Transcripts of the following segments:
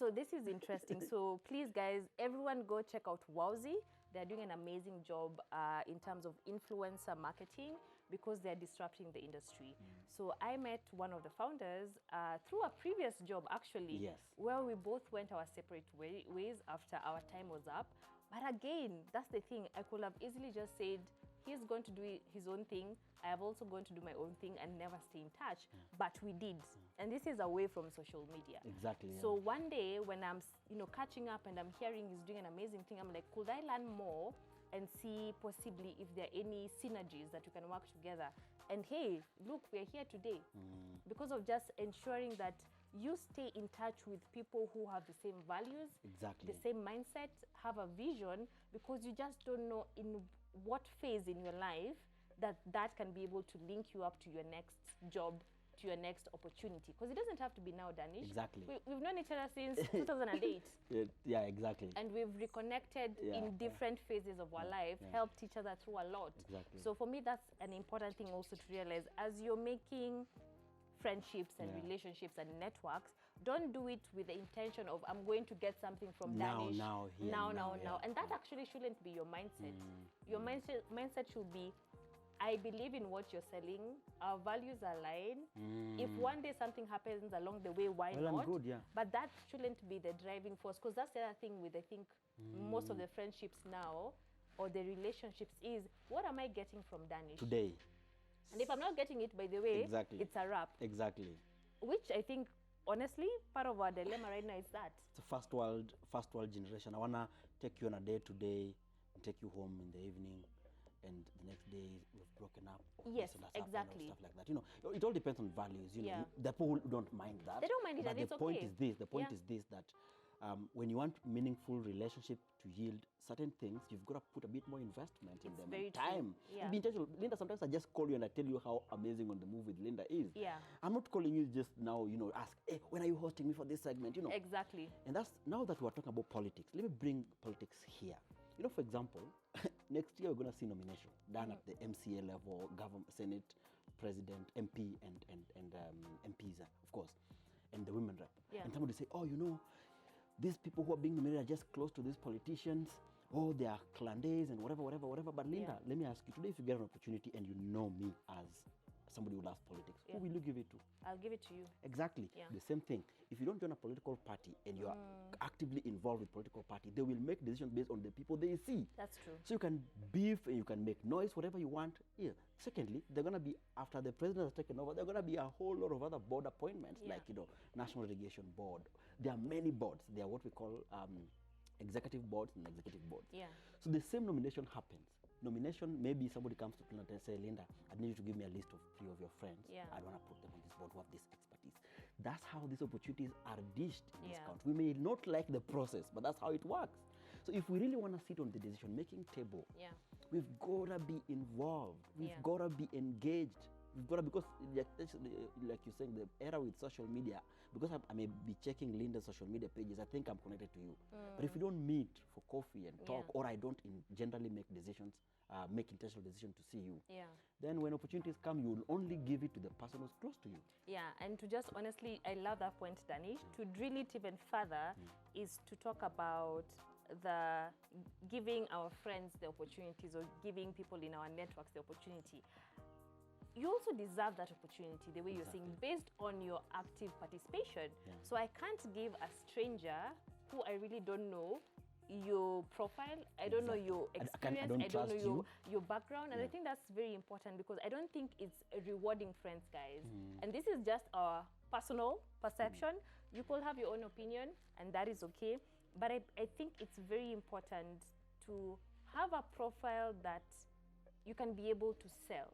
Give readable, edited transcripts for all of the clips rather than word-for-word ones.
So this is interesting. So please, guys, everyone go check out Wowzy. They're doing an amazing job in terms of influencer marketing because they're disrupting the industry. So I met one of the founders through a previous job, actually, Yes. where we both went our separate ways after our time was up. But again, that's the thing. I could have easily just said, he's going to do his own thing. I have also going to do my own thing and never stay in touch. But we did. And this is away from social media. Exactly. So one day when I'm, catching up and I'm hearing he's doing an amazing thing, I'm like, could I learn more and see possibly if there are any synergies that we can work together? And hey, look, we're here today because of just ensuring that you stay in touch with people who have the same values, Exactly. the same mindset, have a vision, because you just don't know in what phase in your life that can be able to link you up to your next job, to your next opportunity. Because it doesn't have to be now, Dannish. Exactly. We've known each other since 2008. Yeah, exactly. And we've reconnected in different phases of our life, helped each other through a lot. Exactly. So for me, that's an important thing also to realize. As you're making friendships and relationships and networks, don't do it with the intention of, I'm going to get something from Dannish now. And that actually shouldn't be your mindset. Your mindset should be, I believe in what you're selling, our values align. If one day something happens along the way, why not? I'm good, But that shouldn't be the driving force, because that's the other thing with, I think, most of the friendships now, or the relationships is, what am I getting from Dannish Today. And if I'm not getting it, by the way, it's a wrap. Exactly. Which I think, honestly, part of our dilemma right now is that. It's a first world generation. I wanna take you on a day to day, and take you home in the evening, and the next day we've broken up. Yes, exactly. Stuff like that. It all depends on values. The people don't mind that. They don't mind it, but and it's the point okay. is this. The point is this, that when you want meaningful relationship to yield certain things, you've got to put a bit more investment in them. Very time. Yeah. Be intentional. Linda, sometimes I just call you and I tell you how amazing on the move with Linda is. Yeah. I'm not calling you just now, ask, hey, when are you hosting me for this segment? Exactly. And that's, now that we're talking about politics, let me bring politics here. For example, next year we're going to see nomination done at the MCA level, government, Senate, President, MP, and MPs, of course, and the women rep. Yeah. And somebody say, oh, these people who are being nominated are just close to these politicians. Oh, they are clandays and whatever. But Linda, let me ask you, today if you get an opportunity and you know me as somebody who loves politics, who will you give it to? I'll give it to you. Exactly. Yeah. The same thing. If you don't join a political party and you are actively involved with political party, they will make decisions based on the people they see. That's true. So you can beef and you can make noise, whatever you want. Yeah. Secondly, they're going to be, after the president has taken over, there are going to be a whole lot of other board appointments, like, National Irrigation Board. There are many boards. They are what we call executive boards and executive boards. Yeah. So the same nomination happens. Nomination, maybe somebody comes to Planet and say, Linda, I need you to give me a list of 3 of your friends. Yeah. I want to put them on this board who have this expertise. That's how these opportunities are dished in this Yeah. country. We may not like the process, but that's how it works. So if we really want to sit on the decision-making table, we've got to be involved. We've got to be engaged. We've got to, because like you're saying, the era with social media, because I may be checking Linda's social media pages, I think I'm connected to you. But if we don't meet for coffee and talk, or I don't generally make decisions, make intentional decisions to see you, then when opportunities come, you'll only give it to the person who's close to you. Yeah, and to just honestly, I love that point, Dannish. To drill it even further is to talk about the giving our friends the opportunities, or giving people in our networks the opportunity. You also deserve that opportunity, the way you're saying, based on your active participation. So I can't give a stranger who I really don't know your profile, I don't know your experience, I don't know your background, and I think that's very important, because I don't think it's rewarding friends, guys. And this is just our personal perception. You could have your own opinion, and that is okay. But I think it's very important to have a profile that you can be able to sell,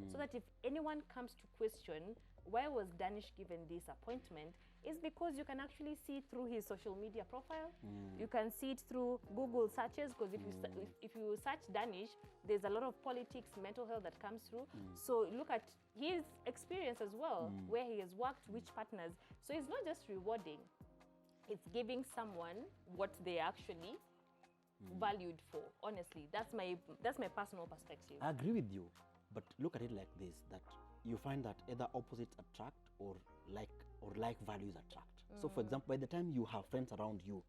so that if anyone comes to question why was Dannish given this appointment, is because you can actually see through his social media profile. You can see it through Google searches, because if you search Dannish, there's a lot of politics, mental health that comes through. So look at his experience as well, where he has worked, which partners. So it's not just rewarding, it's giving someone what they actually valued for. Honestly, that's my personal perspective. I agree with you, but look at it like this, that you find that either opposites attract or like values attract. So for example, by the time you have friends around you,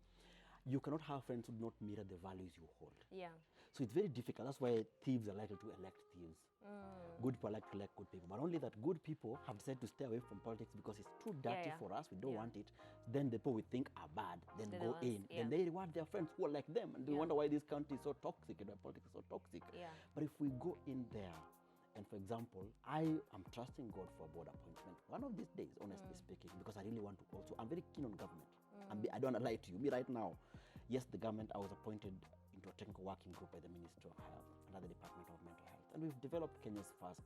you cannot have friends who do not mirror the values you hold. Yeah. So it's very difficult. That's why thieves are likely to elect thieves. Good people like to elect good people. But only that good people have decided to stay away from politics because it's too dirty for us. We don't want it. Then the people we think are bad, then go in. Then they reward their friends who are like them. And they wonder why this country is so toxic and why politics is so toxic. But if we go in there, and for example, I am trusting God for a board appointment one of these days, honestly speaking, because I really want to also, I'm very keen on government. I don't want to lie to you. Me right now, yes, the government, I was appointed into a technical working group by the Ministry of Health, another Department of Mental Health. And we've developed Kenya's first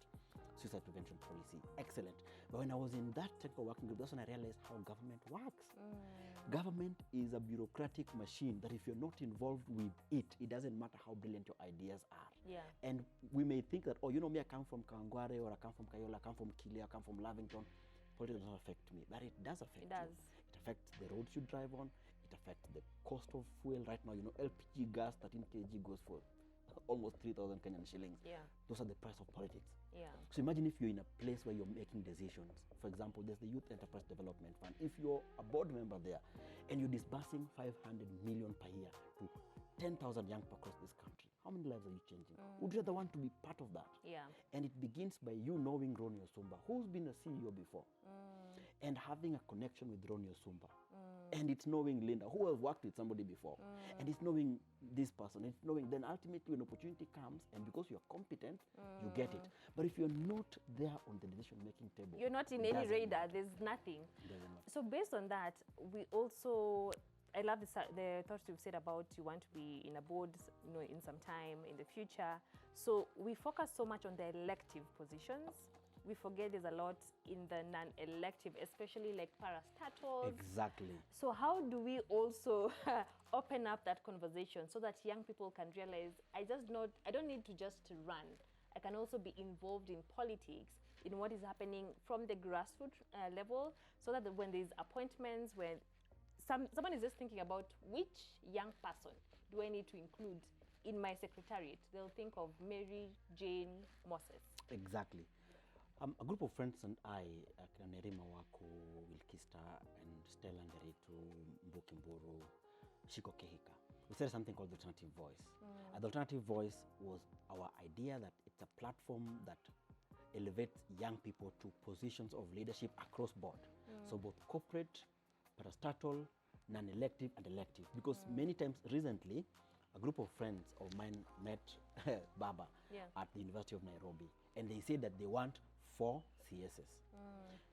suicide prevention policy. Excellent. But when I was in that technical working group, that's when I realized how government works. Government is a bureaucratic machine that if you're not involved with it, it doesn't matter how brilliant your ideas are. And we may think that, oh, you know me, I come from Kangware, or I come from Kayola, I come from Kile, I come from Lavington. Politics doesn't affect me. But it does affect you. It affects the roads you drive on. It affects the cost of fuel. Right now, you know, LPG gas, 13 kg goes for almost 3,000 Kenyan shillings. Those are the price of politics. So imagine if you're in a place where you're making decisions. For example, there's the Youth Enterprise Development Fund. If you're a board member there and you're disbursing 500 million per year to 10,000 young people across this country, how many lives are you changing? Would you rather want to be part of that? And it begins by you knowing Ronnie Osumba, who's been a CEO before, and having a connection with Ronnie Osumba. And it's knowing Linda, who has worked with somebody before. And it's knowing this person. It's knowing, then ultimately when opportunity comes, and because you're competent, you get it. But if you're not there on the decision-making table, you're not in any radar, there's nothing. So based on that, we also, I love the thoughts you've said about you want to be in a board, you know, in some time in the future. So we focus so much on the elective positions. We forget there's a lot in the non-elective, especially like parastatals. Exactly. So how do we also open up that conversation so that young people can realize, I don't need to just run. I can also be involved in politics, in what is happening from the grassroots level, so that when there's appointments, when someone is just thinking about which young person do I need to include in my secretariat, they'll think of Mary Jane Moses. Exactly. A group of friends and I, Nerima Wako, Wilkista, and Stella Nderitu, Mbukimburu, Shiko Kehika, we started something called the Alternative Voice. The Alternative Voice was our idea that it's a platform that elevates young people to positions of leadership across board. So both corporate, parastatal, non-elective, and elective. Because many times recently, a group of friends of mine met Baba at the University of Nairobi, and they said that they want 4 CSs.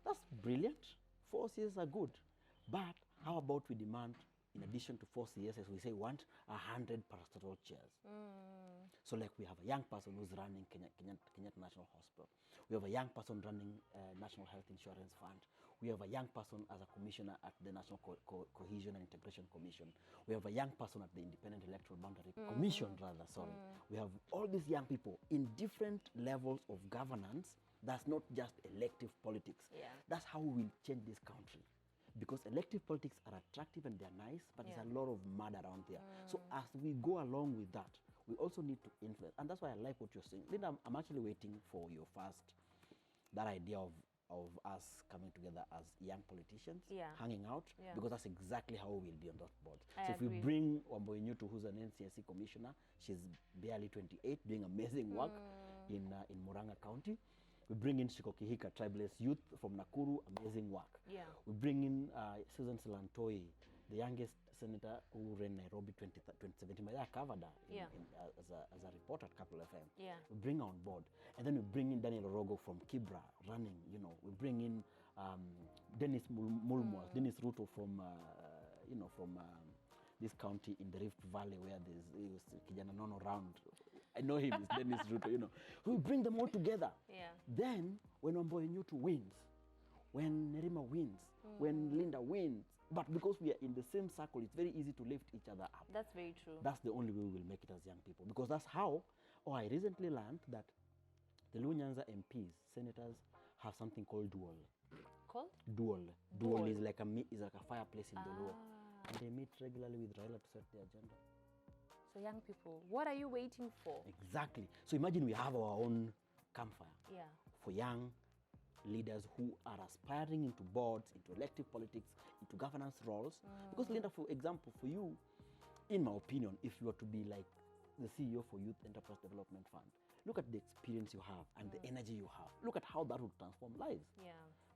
That's brilliant. 4 CSs are good. But how about we demand, in addition to 4 CSs, we say want 100 parastatal chairs. So like we have a young person who's running Kenyatta National Hospital. We have a young person running National Health Insurance Fund. We have a young person as a commissioner at the National Cohesion and Integration Commission. We have a young person at the Independent Electoral Boundary Commission, rather, sorry. We have all these young people in different levels of governance. That's not just elective politics. That's how we will change this country. Because elective politics are attractive and they're nice, but there's a lot of mud around there. So as we go along with that, we also need to influence. And that's why I like what you're saying. Linda, I'm actually waiting for your that idea of us coming together as young politicians, hanging out, because that's exactly how we'll be on that board. So if we bring Wamboy Nyutu, who's an NCSC commissioner, she's barely 28, doing amazing work in Murang'a County. We bring in Shikokihika, tribalist youth from Nakuru, amazing work. We bring in Susan Silantoi, the youngest senator who ran Nairobi 2017. I covered her as a reporter at Capital FM. We bring her on board. And then we bring in Daniel Odongo from Kibra running, you know. We bring in Dennis Mulmos, Dennis Ruto from, from this county in the Rift Valley where there's Kijana Nono round. I know him, it's Dennis Ruto, you know. We bring them all together. Then, when Wamboy Nyutu wins, when Nerima wins, when Linda wins, but because we are in the same circle, it's very easy to lift each other up. That's very true. That's the only way we will make it as young people. Because that's how, I recently learned that the Luo Nyanza MPs, senators, have something called dual. Called? Dual. Dual is like a fireplace in the Luo. And they meet regularly with Raila to set the agenda. So young people, what are you waiting for? Exactly. So imagine we have our own campfire for young leaders who are aspiring into boards, into elective politics, into governance roles. Because, Linda, for example, for you, in my opinion, if you were to be like the CEO for Youth Enterprise Development Fund, look at the experience you have and the energy you have. Look at how that would transform lives. Yeah.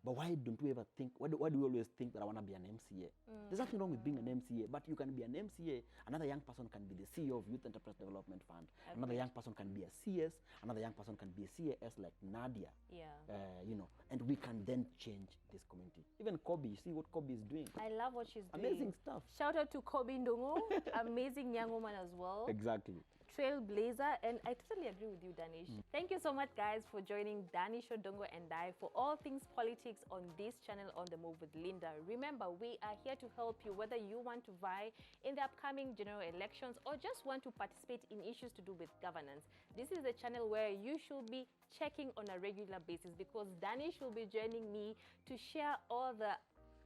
But why don't we ever think, why do we always think that I want to be an MCA? There's nothing wrong with being an MCA, but you can be an MCA. Another young person can be the CEO of Youth Enterprise Development Fund. Another young person can be a CS. Another young person can be a CAS like Nadia. Yeah. You know, and we can then change this community. Even Kobe, you see what Kobe is doing. I love what she's doing. Amazing stuff. Shout out to Kobe Ndongo, amazing young woman as well. Exactly. Trailblazer, and I totally agree with you, Dannish. Thank you so much, guys, for joining Dannish Odongo and I for all things politics on this channel, On The Move with Linda. Remember, we are here to help you, whether you want to vie in the upcoming general elections or just want to participate in issues to do with governance. This is the channel where you should be checking on a regular basis, because Dannish will be joining me to share all the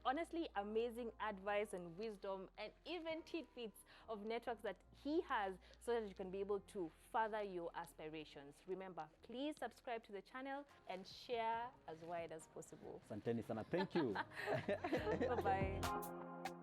honestly amazing advice and wisdom and even tidbits of networks that he has, so that you can be able to further your aspirations. Remember, please subscribe to the channel and share as wide as possible. Santeni sana, thank you. Bye-bye.